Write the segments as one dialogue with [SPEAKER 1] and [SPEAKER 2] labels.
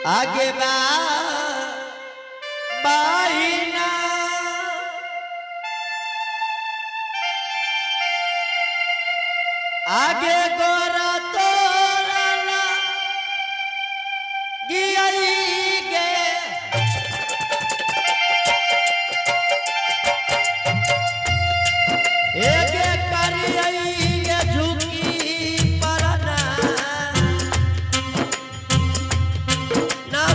[SPEAKER 1] आगे बाहिना आगे गोरा तोरला गियाई गे एगे करियाई गे झुकी परना ना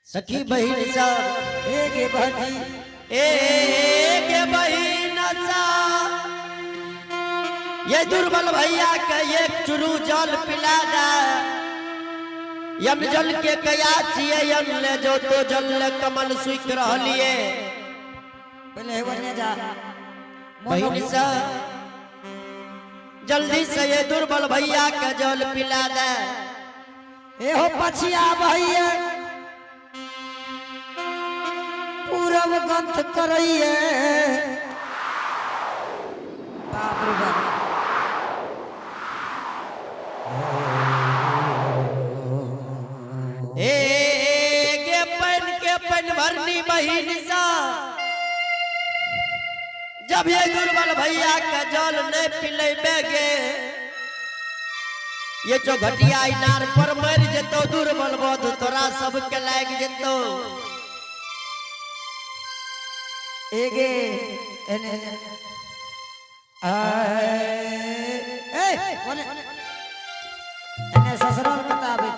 [SPEAKER 1] सखी बहिन सा एगे बहिन सा ये दुर्बल भैया के एक चुरू जल पिला दा यम जल के कया छिए यम ले जो तो जल ले कमल सुख रहलिए
[SPEAKER 2] पहले वने जा
[SPEAKER 1] बहिन सा जल्दी से ये दुर्बल भैया के जल पिला दे
[SPEAKER 2] ए हो पछिया भैया पूरब गंथ करइए बाप रे बाप
[SPEAKER 1] ए के पन भरनी बहिन सा जब ये दुर्बल भैया का जल नहीं पिलेबे गे ये जो घटिया इनार पर मर जतो दुर्बल बोध तोरा सब के लाग जतो
[SPEAKER 2] एगे एने ए ओने एने ससुराल बताबे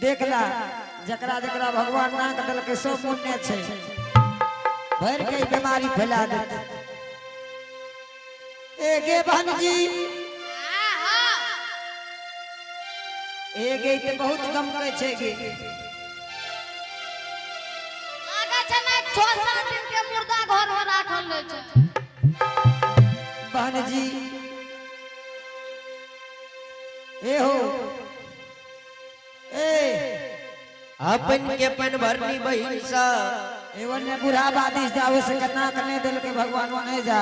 [SPEAKER 2] देखला जकरा जकरा भगवान नाक दल के सो पुण्य छे भर के बीमारी फैला देते एगे बहन जी एगे ते बहुत कम कहै छै गे
[SPEAKER 3] दिन के मुर्दा घर में राखल रहे छै
[SPEAKER 2] बहन जी ए हो ए
[SPEAKER 1] अपन के पन भरनी बहिन सा
[SPEAKER 2] एवन ने बुढ़ा बादिश जावे से कतना कने दिल के भगवान नहीं जा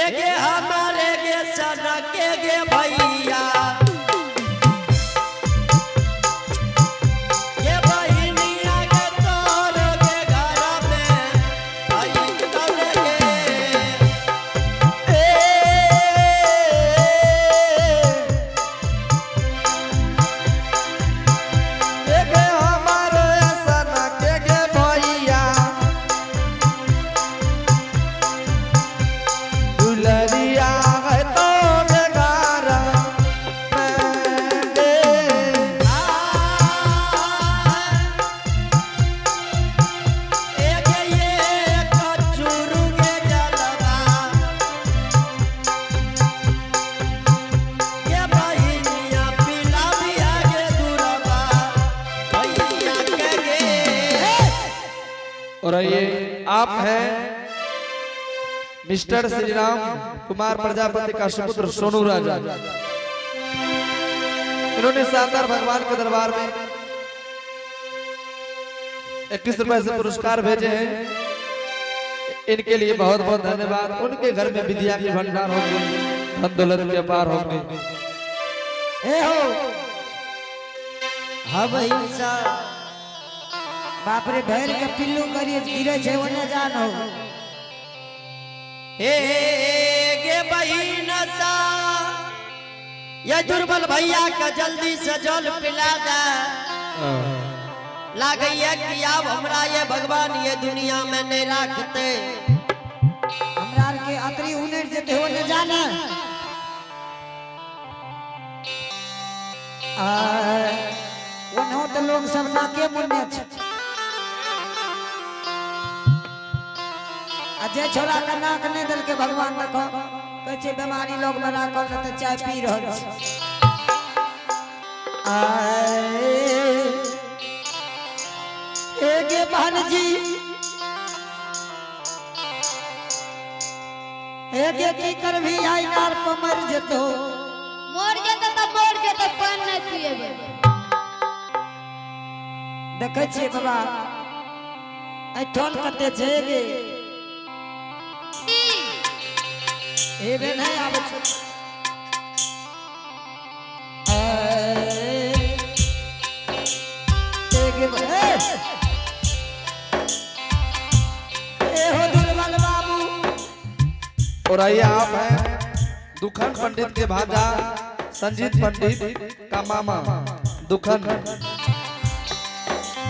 [SPEAKER 1] एगे हमारे गे सना के गे भैया
[SPEAKER 4] और ये आप हैं मिस्टर श्री राम कुमार प्रजापति का सुपुत्र सोनू राजा। इन्होंने शानदार भगवान के दरबार में 21 रुपए से पुरस्कार भेजे हैं। इनके लिए बहुत बहुत धन्यवाद। उनके घर में विद्या की भंडार होंगे, धन दौलत के अपार होंगे।
[SPEAKER 2] ए हो
[SPEAKER 1] हाँ भैया
[SPEAKER 2] बाप रे भैर के पिल्लू करिए गिरे छे ओने जानो।
[SPEAKER 1] हे गे बहिन सा ये दुर्बल भैया का जल्दी से जल पिला दे। लागैया कि अब हमरा ये भगवान ये दुनिया में नहीं रखते।
[SPEAKER 2] हमरा के अतरी उनेर जेते ओने जाना। ओनो तो लोग सब नाके मुन्ने छे। अजय छोरा का नाक नहीं दल के भगवान देखो कहे बीमारी लोग में राखल रहते चाय पी रहल छे। एगे भानजी एगे की कर भी आई नार पर मर जतो।
[SPEAKER 3] मोर जेते त मोर जेते पान नहीं पिएबे।
[SPEAKER 2] देखे छिए बाबा ऐठन कते छे गे एबे नहीं आबे छे। एगे हो दुर्बल बाबू।
[SPEAKER 4] और आइए आप हैं दुखन पंडित के भाजा संजीत पंडित का मामा दुखन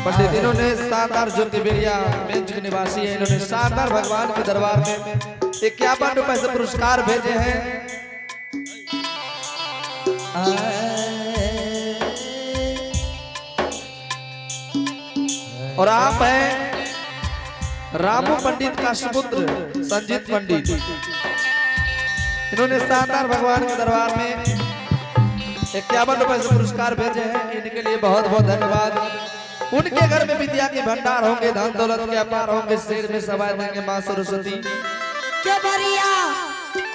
[SPEAKER 4] पंडित। इन्होंने शानदार ज्योतिर्बिड़िया मेंच के निवासी है। इन्होंने शानदार भगवान के दरबार में 51 रुपए से पुरस्कार भेजे हैं। और आप हैं रामू पंडित का सुपुत्र संजीत पंडित। इन्होंने शानदार भगवान के दरबार में 51 रुपए से पुरस्कार भेजे हैं। इनके लिए बहुत बहुत धन्यवाद। उनके घर में विद्या के भंडार होंगे, धन दौलत के अपार होंगे, सिर में सवार देंगे मां सरस्वती।
[SPEAKER 2] के बरिया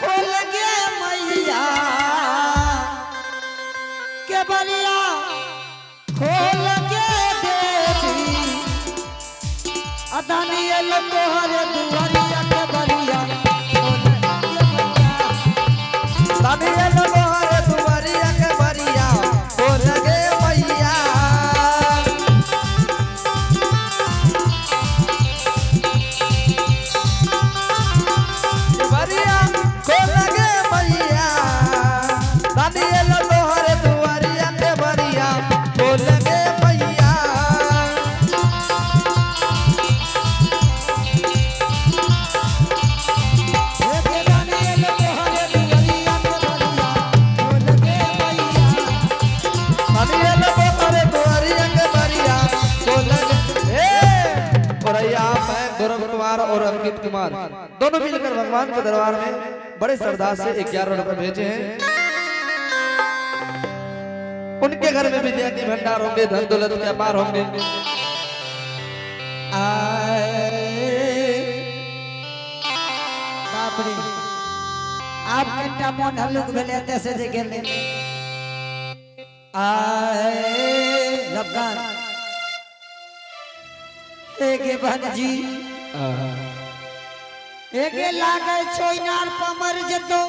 [SPEAKER 2] खोल गे मैया के बरिया खोल गे देवी अदानियल तोहरे दुआरिया के बरिया
[SPEAKER 4] दानियल तोहरे दुआरिया के बरिया खोल गे मैया। बरिया खोल गे मैया दानियल तोहरे दुआरिया के बरिया खोल गे मैया। गौरव कुमार और अंकित कुमार दोनों मिलकर भगवान के दरबार में बड़े श्रद्धा से 11 रुपए भेजे हैं। उनके घर में विद्या के भंडार होंगे, धन दौलत के अपार होंगे।
[SPEAKER 2] बाप रे आप कटा मन हल्लुक भेले तैसे जे गेले लबगान एगे भनजी एगे लागे छोइनार पर मर जतो।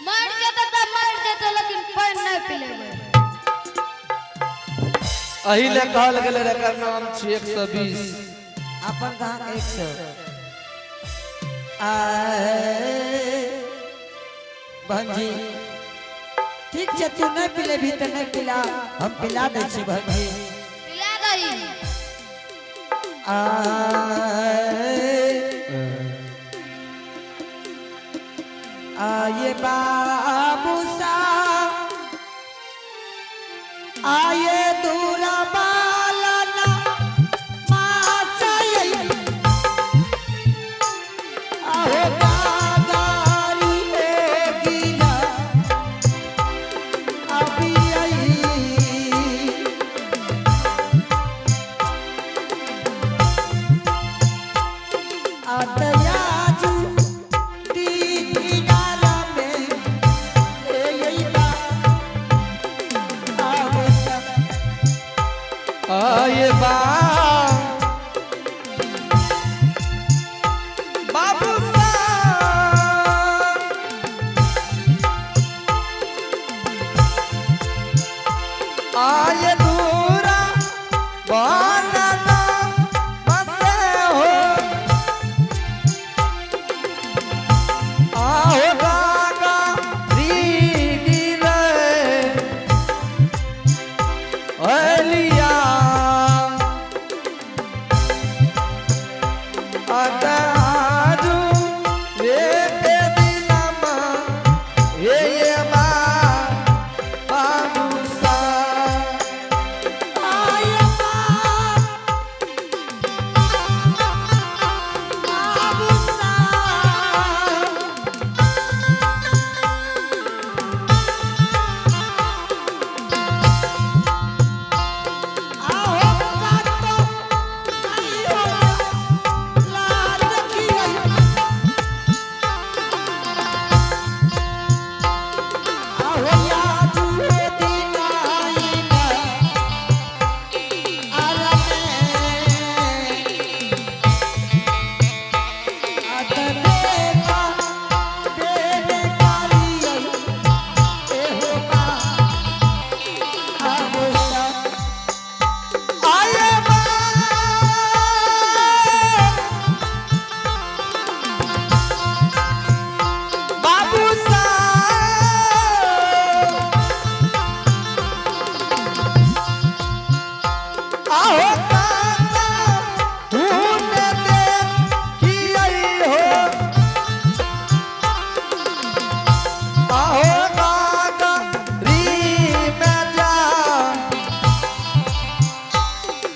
[SPEAKER 3] मर जेते त मर जेते लेकिन पान नहीं पिलेबे।
[SPEAKER 4] अही ले कहल गेले एकर नाम छी 120।
[SPEAKER 2] अपन कहां 100 भंजी ठीक छे तू नहीं पिले भी तो नहीं पिला हम पिला दे छी भंजी
[SPEAKER 3] पिला दई।
[SPEAKER 2] आये बाबू सा आये दूरा बालना माचाई आहो गागारी होगी ना अभी आई आतयाजू दीनारा में ए यही बा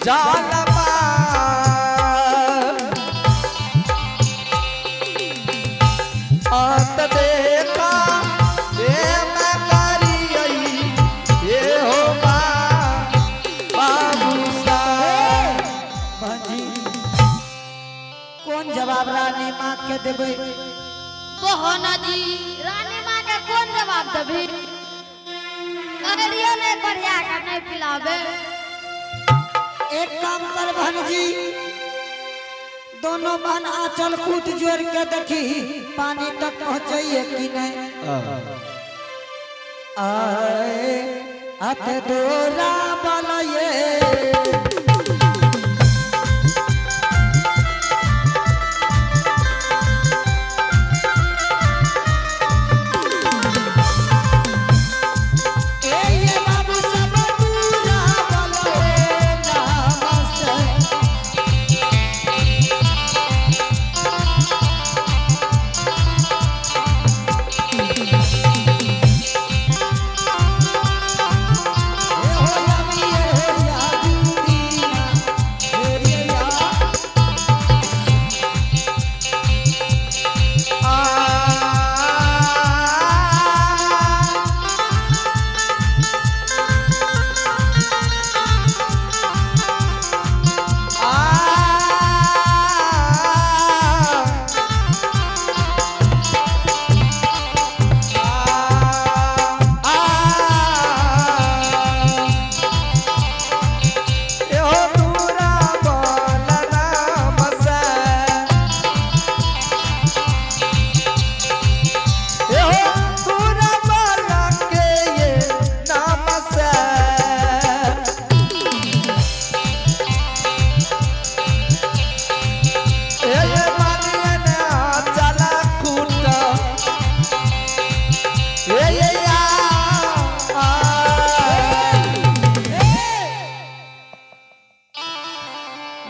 [SPEAKER 4] जालमा अंत देखा ये मैं करियई ये हो बाबू साहब।
[SPEAKER 2] भाजी कौन जवाब रानी माँ के देबे?
[SPEAKER 3] बहना जी रानी माँ के कौन जवाब देबी? करियो ने बढ़िया का नहीं पिलावे।
[SPEAKER 2] एक काम कर बहन जी, दोनों बहन आंचल कूट जोड़ के देखी पानी तक पहुँचाइए कि नहीं। आए हाथ दोरा बलये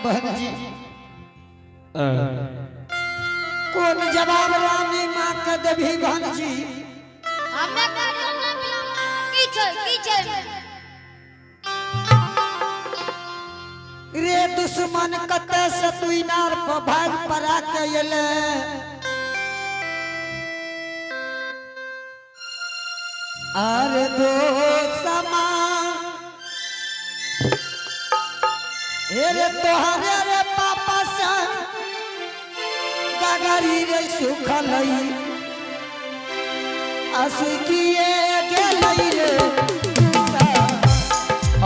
[SPEAKER 2] बहन जी कौन जवाब रानी माँ के देबी बहन जी?
[SPEAKER 3] हमें करियो ना पिलावे। की छै
[SPEAKER 2] रे दुश्मन कते से तू इनार पर भाग पड़ा के एले। अरे दो समा रे तोहरे रे पापा से गगरी रे सुखलई असुकिए गेलई रे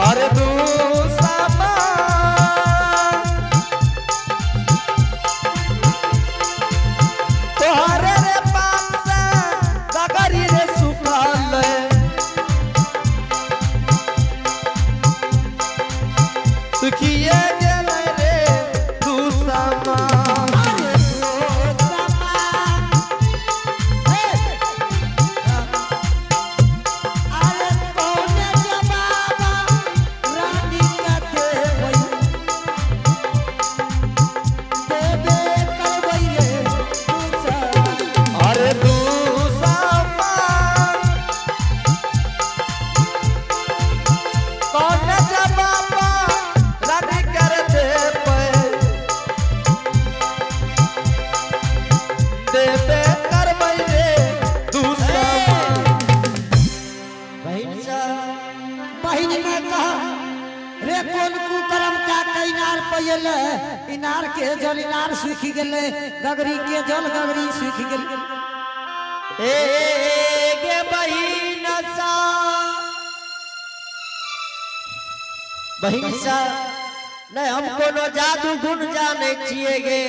[SPEAKER 4] अरे दूसमा तोहरे रे पाप से गगरी रे सुखल सुखिए गेल रे दूसमा।
[SPEAKER 2] इनार के जल इनार सूखी गेले, गगरी के जल गगरी सूखी गेले।
[SPEAKER 1] गे बहिन सा नहीं हम कोनो जादू गुण जाने छिए गे।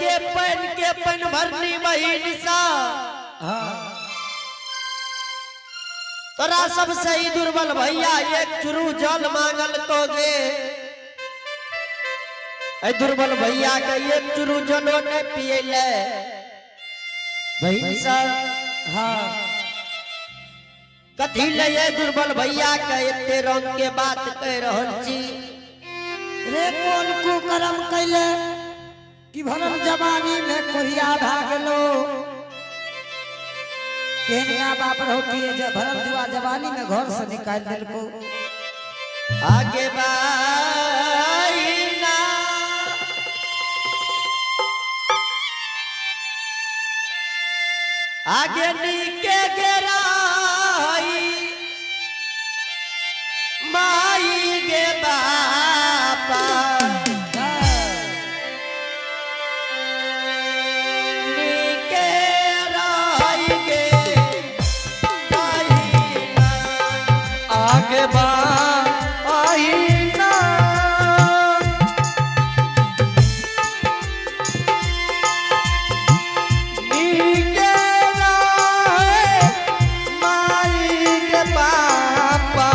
[SPEAKER 1] गे पैन के पैन भरनी बहिन सा तोरा सबसे ही दुर्बल भैया एक चुरू जल मांगल तो गे। ऐ दुर्बल भैया के एक चुरू जलो ने पियले बहिन सा। हाँ कथी ले ये दुर्बल भैया के एते रंग के बात कह रहल छी?
[SPEAKER 2] रे कौन कुकर्म कैले कि भरल जवानी में कोरिया भागलो। केनिया बाप होती है जब भरल जुआ जवानी में घर से निकाल दिल को
[SPEAKER 1] आगे बाईना आगे नीके गेराई माई गे बापा नीके राई गे बाईना
[SPEAKER 4] आगे बा आई ना नीके राहे माई के पापा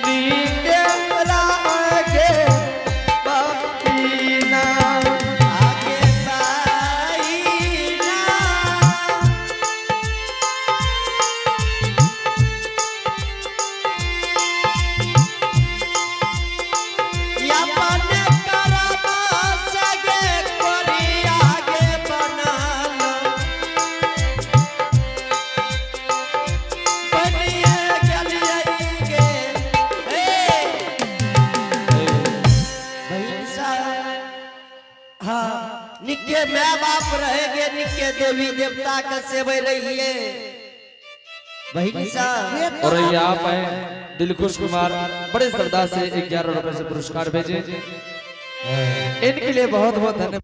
[SPEAKER 4] नीके राहे बापीना
[SPEAKER 1] आगे बाईना यापन करबा सगे कोरी आगे बनाना बनिए गलिए गे बहन सा हाँ निके माँ बाप रहेंगे निके देवी देवता का सेवे रहिए बहन सा
[SPEAKER 4] और ये आप हैं दिलखुश कुमार बड़े श्रद्धा से 11 रुपए से पुरस्कार भेजे इनके लिए बहुत बहुत धन्यवाद।